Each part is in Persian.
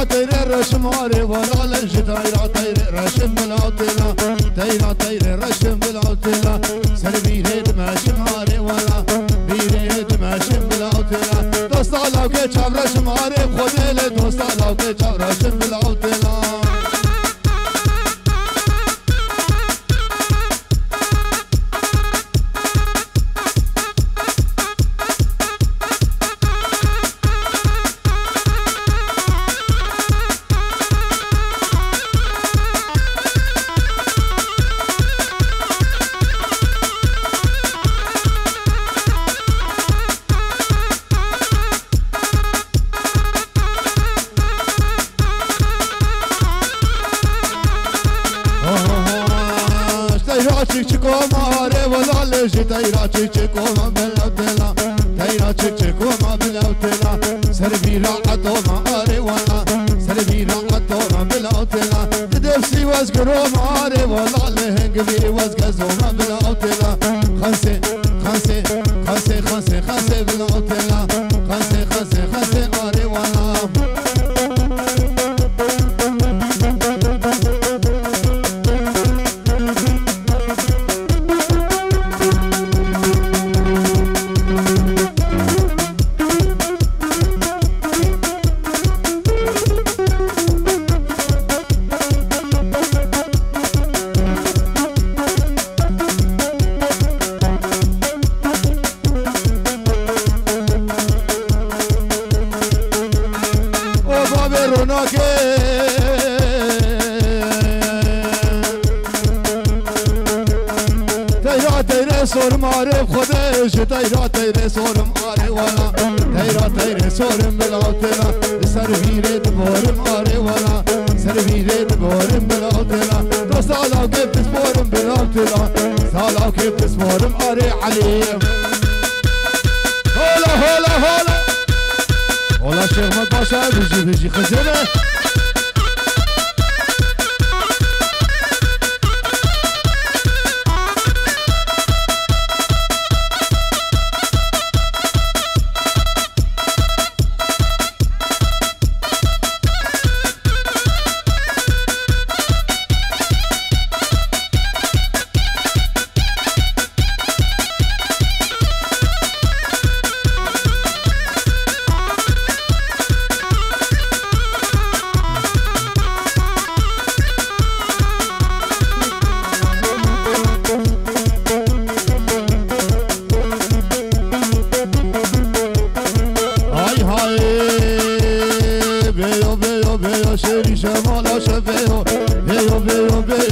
تيري رشم عاري ولا لج تيرا تيري رشم بالعطلة تيرا تيري رشم بالعطلة سلبي ريد ماشم عاري ولا بيريد ماشم بالعطلة دوست على وكي شاب رشم عاري خديلي دوست على وكي شاب رشم بالعطلة تيرا تشيكوما بالعطلة تيرا تشيكوما بالعطلة سربيرا عطوما عاري ولا سربيرا عطوما بالعطلة تدفسي وزقروما عاري ولا لهنقبي وزقزوما بالعطلة خمسة خمسة خمسة خمسة خمسة بالعطلة خمسة خمسة خمسة عاري ولا سور معرف خدش تيرا تيري سورم عاري ولا تيرا تيري سورم بالعطلة سربيري دبورم عاري ولا سربيري دبورم بالعطلة تصالو كيف تسبورم بالعطلة صالو كيف تسبورم عاري عليم هولا هولا هولا هولا شيخ مطاشا بيجي خزنة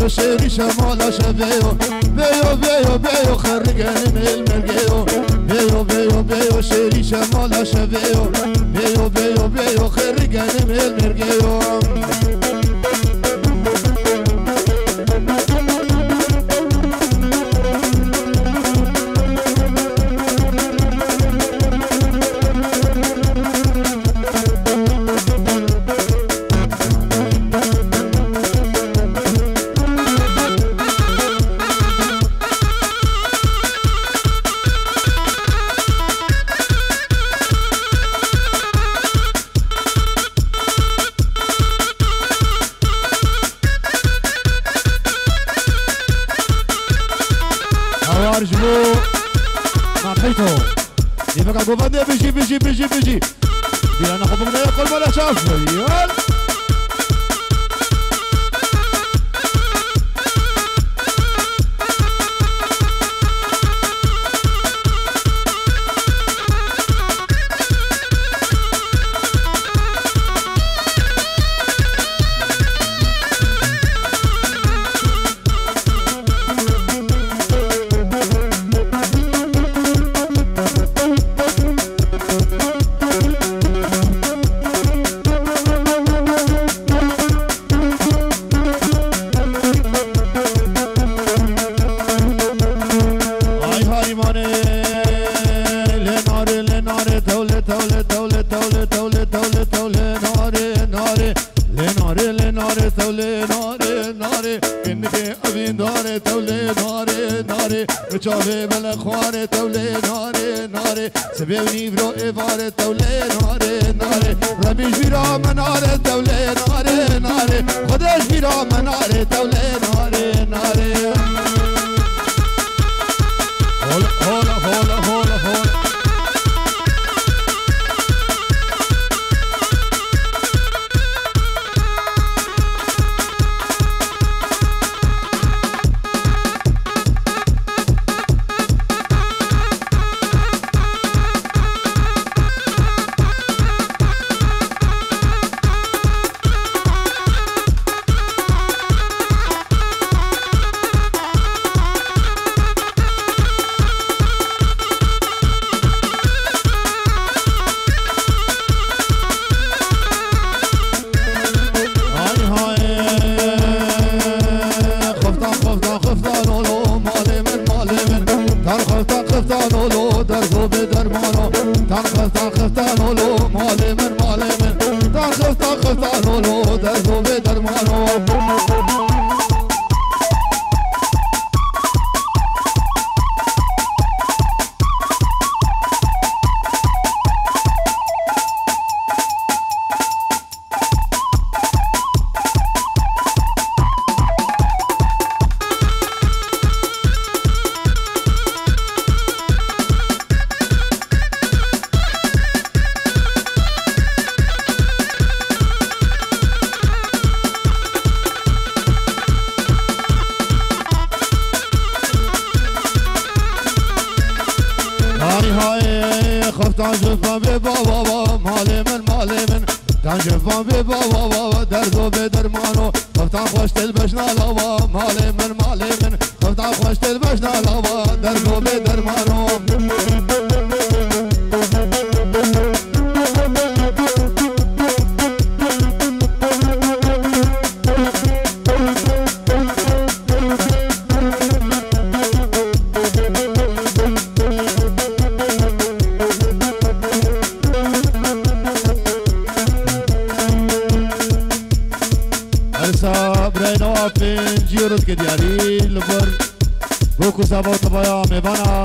شيري شمالة شبيو بيو بيو بيو خرجاني من المرجيو بيو بيو بيو شيري شمالة شبيو بيو بيو بيو خرجاني من المرجيو ارجلو نحيته يبقى قوفاندي بيجي بيانا خبرنا يقول ولا شاف ريال ناري ثولي ناري انك ابي ناري ثولي ناري ناره ناره چاوه بل خواره توله ناره ناره سبیونی برو ایواره توله ناره ناره ربیش بیرا مناره توله ناره ناره خودش بیرا مناره توله ناره ناره هولا هولا هولا هولا هولا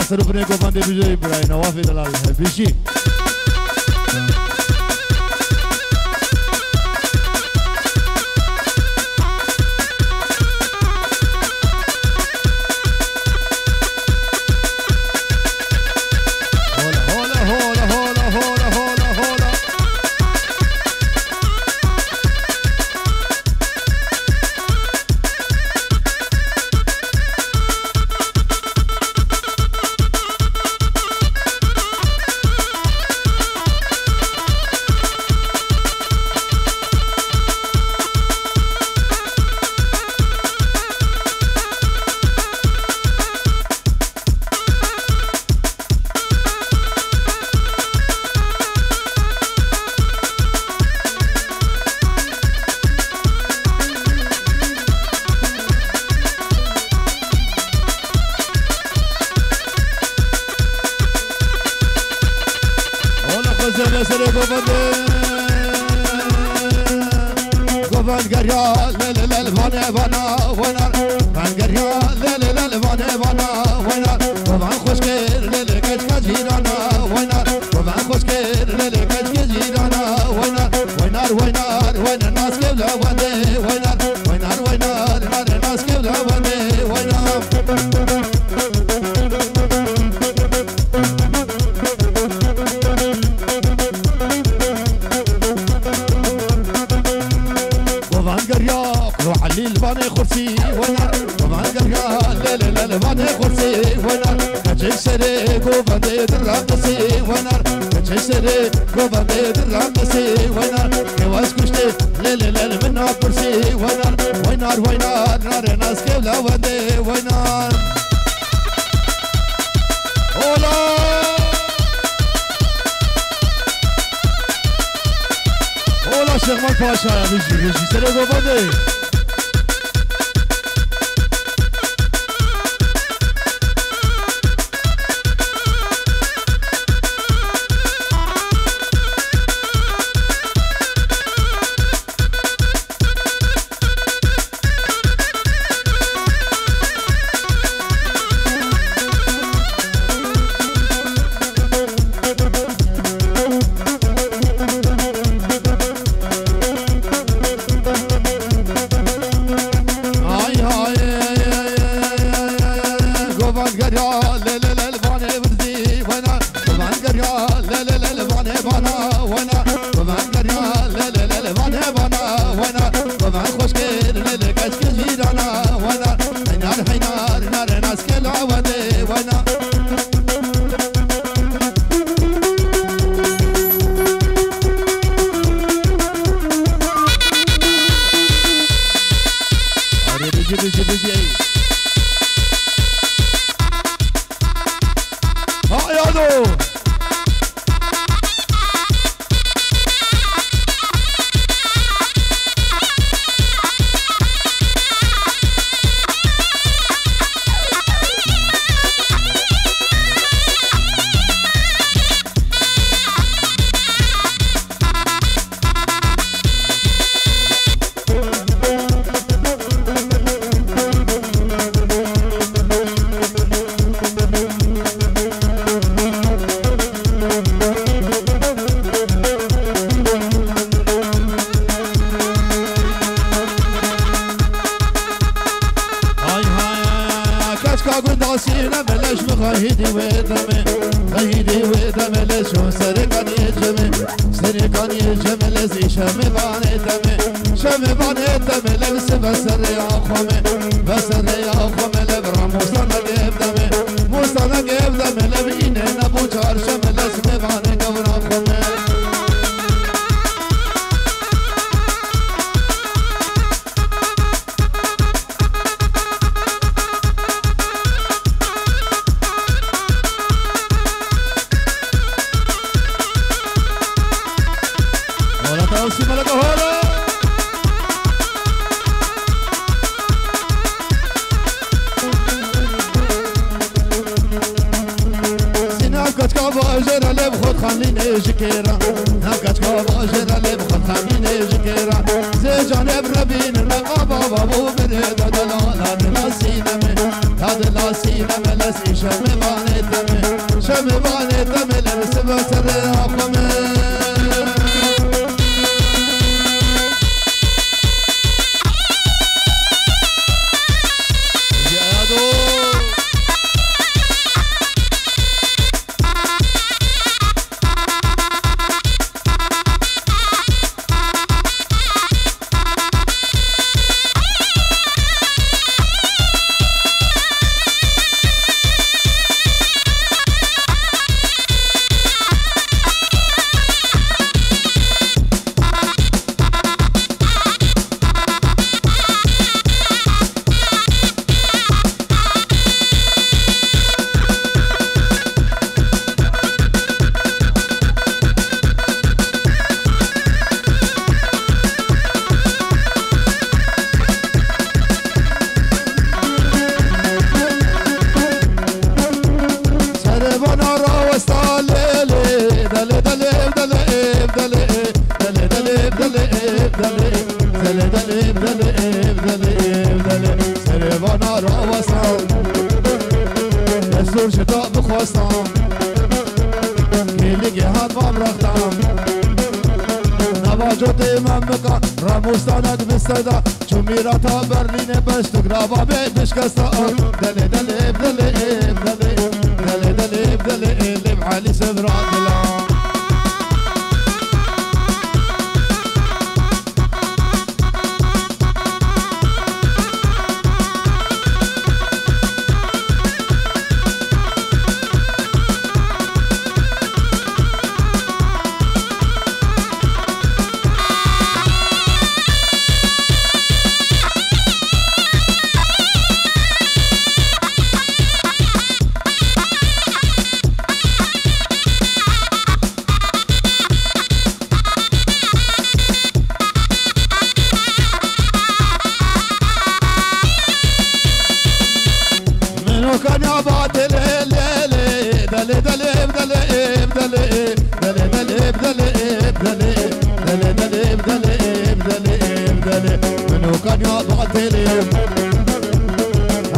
سربرني كوفان دي بيجي براي نوافي دلال بيشي Şerman Paşa Bici Sere Babade بانگریا لل بانه بردی ونا بانگریا لل بانه بانا ونا بانگریا لل بانه بانا ونا بان خوش کردن لکش کجیرانا ونا حینار نار ناس کلا وده ونا بيجي ها يادو هيدي ودمي هيدي ودمي لشو سرقان يجمي سرقان يجمي لزي شمي باني دمي شمي باني دمي لبس بسر يا خومي بسر يا خومي لبرا موسى نقيب دمي موسى نقيب دمي لبيني نبو جار شمي لسمي باني قبرا خومي باجر لب خود خانین جکیرا نکات کا باجر لب خود خانین جکیرا ز جانب ربین رقابا بابو بره دادلا لاسینم دادلا سینم لسی شمبانه دم لبس بسر آقمه راموستانك بالصيدا جميراتها برلين بس تقرابا بيتش كسا دلي دلي بدلي بدلي دلي دلي بدلي اللي بعلي سبرات لا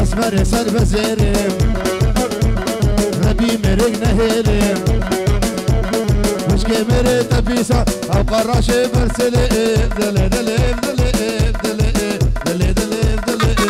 اسمر سر بزيرم ربي مرق نهيلم مش كمري تبيسا او قراشي برسلي دلي دلي دلي دلي دلي دلي دلي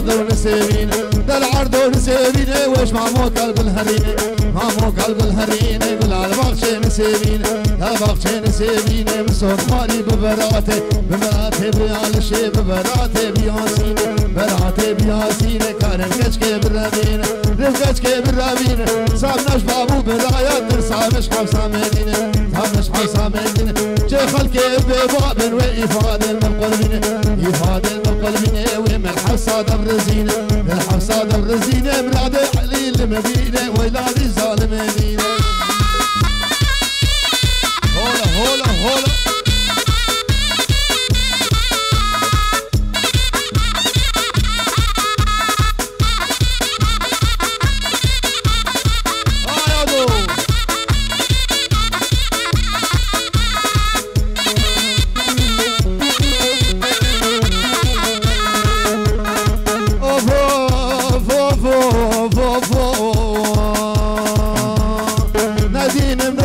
العرض نسيبين العرض نسيبين وش مامو قلب الهرين مامو قلب الهرين يقول البغشة نسيبين البغشة نسيبين مسوق مالي ببراتي ببراتي بيال شي ببراتي بياسين براتي بياسين كان كشكي بالرابين رفقشكي بالرابين صابناش بابو برايات صابش حوصا مدينة صابش حوصا مدينة جي خلقي بباب وإفادة من قلبين إفادة من قلبين ومن حصاد الرزينة الحصاد الرزينة مراد حليل المدينة ويلادي ظالم مدينة هولا هولا هولا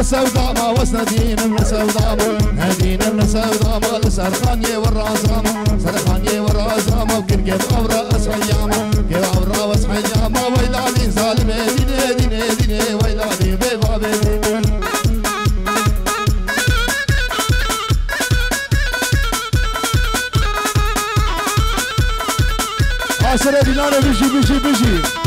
سوداء ما وسندين من سوداء نادين من سوداء ما سرخانية والرازامة سرخانية والرازامة وكن جيب أورا أسحيامة جيب أورا أسحيامة ويلادي ظالمة ديني ديني ديني ويلادي بيبا بيبي عسرة بلانة بيجي بيجي بيجي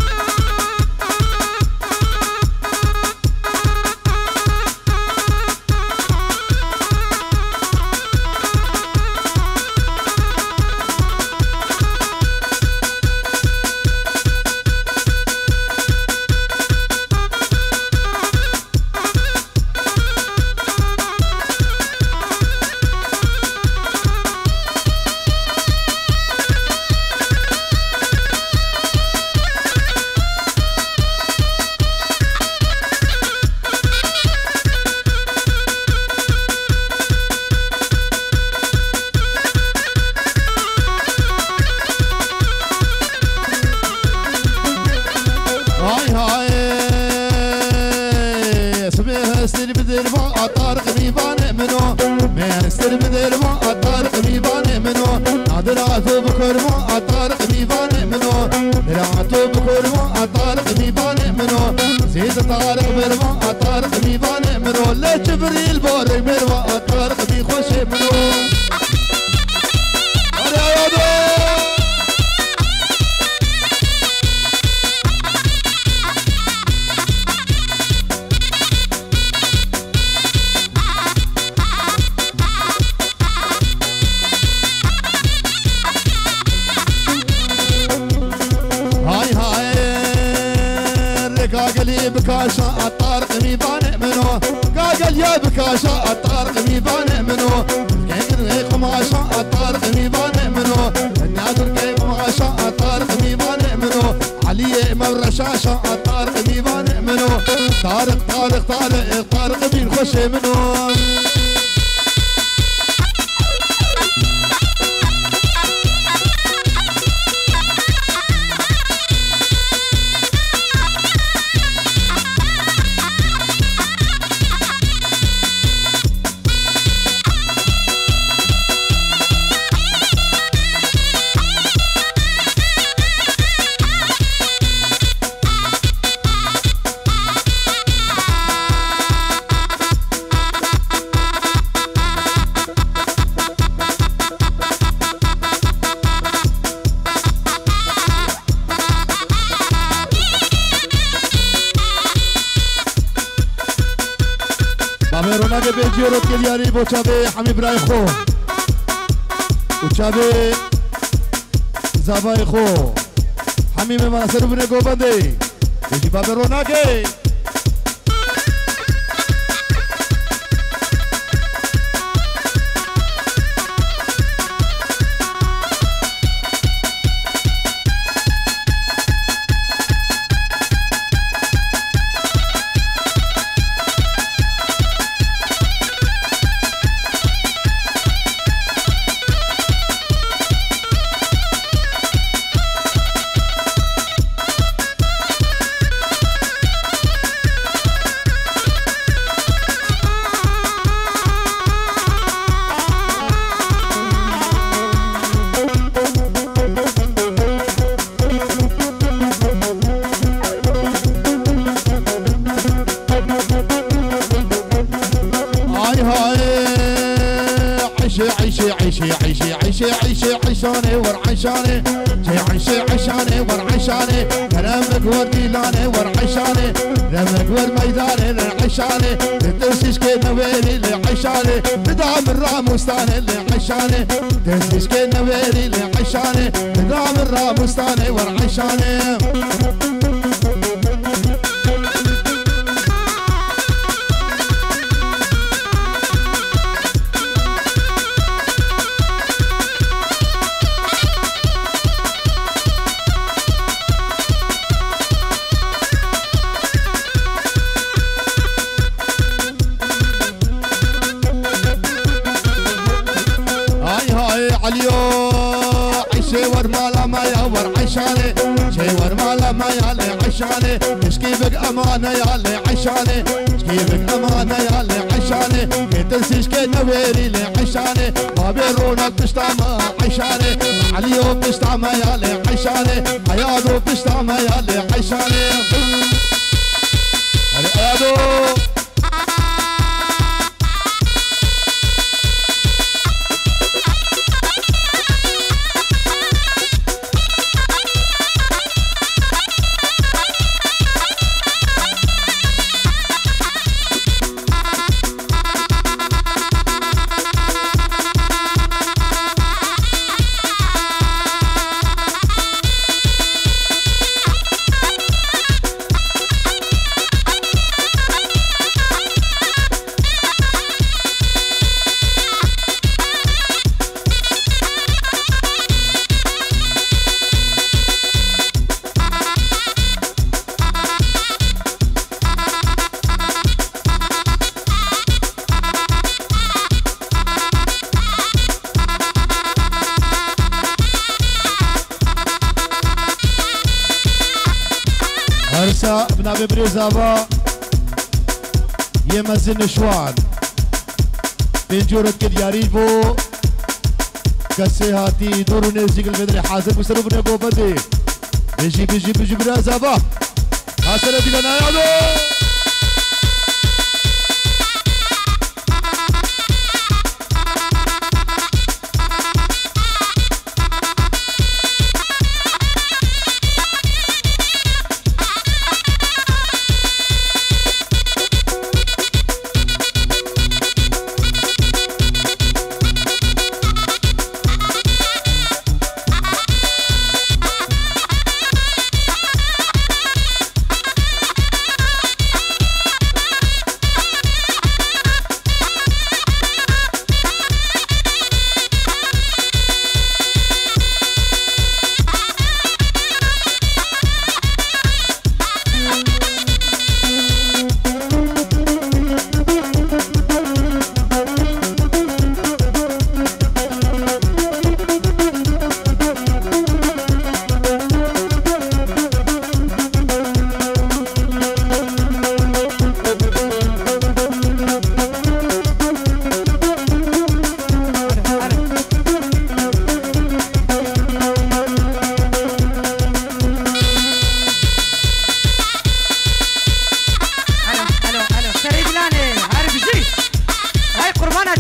قاقلي بكاشا الطارق ميبان منو قاقل يا بكاشا الطارق ميبان منو كيكر قماشا الطارق ميبان منو النادر كي قماشا الطارق ميبان منو علي مرشاشا الطارق ميبان منو طارق طارق طارق طارق بين خوش منو رونق بيجيرو كلياري بو چابي حميد براي خو وچابي زاباي خو حميد مناصر بن گوبندي بيجي باب رونق عشاني ورعشاني شي عشاني ورعشاني كلامك وديلاني ورعشاني رمك والميداني لعشاني تدرسيش كي نويري لعشاني بدعم الراموستاني لعشاني تدرسيش كي نويري لعشاني بدعم الراموستاني ورعشاني عشاني شي ورمالا ما يالي عشاني شكيبك امانه يالي عشاني شكيبك امانه يالي عشاني كي تنسيش كي نويري لي عشاني ما بيرونك بشتامه عشاني عليو بشتامه يالي عشاني عيادو بشتامه يالي عشاني عيادو هرسا ابن ابي بريزابا يمزن نشوان بنجورك الياريفو كسيهاتي دورو نزيق الفدري حاضر بسرو بن قوبدي بيجي بريزابا حسنا دي بنايادو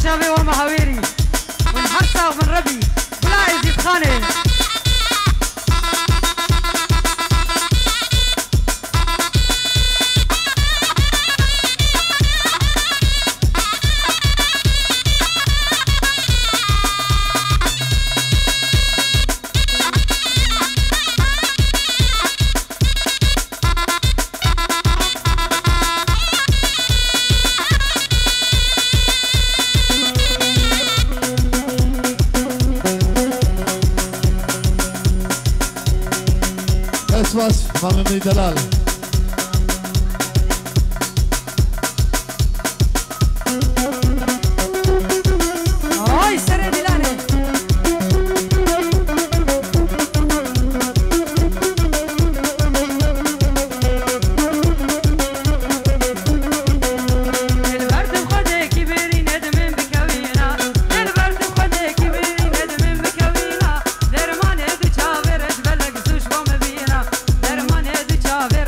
شافي والمهاويري من حرسة ومن ربي بلا يزيد خاني بس مامي دلال هاي سري دلاني البرد بخدي كبيري ندمن بكوينا البرد بخدي كبيري ندمن بكوينا درمان يدو شافر اجبلك سوش بوم بينا درمان يدو شافر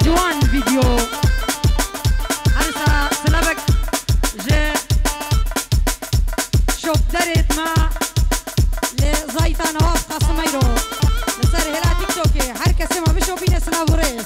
جوان فيديو هرسا سلابك جي شوف دريت ما لزايتا نواف قاسم ايرو لسر هلا تيك توكي هر کسی ما بشو بینه سنابوریس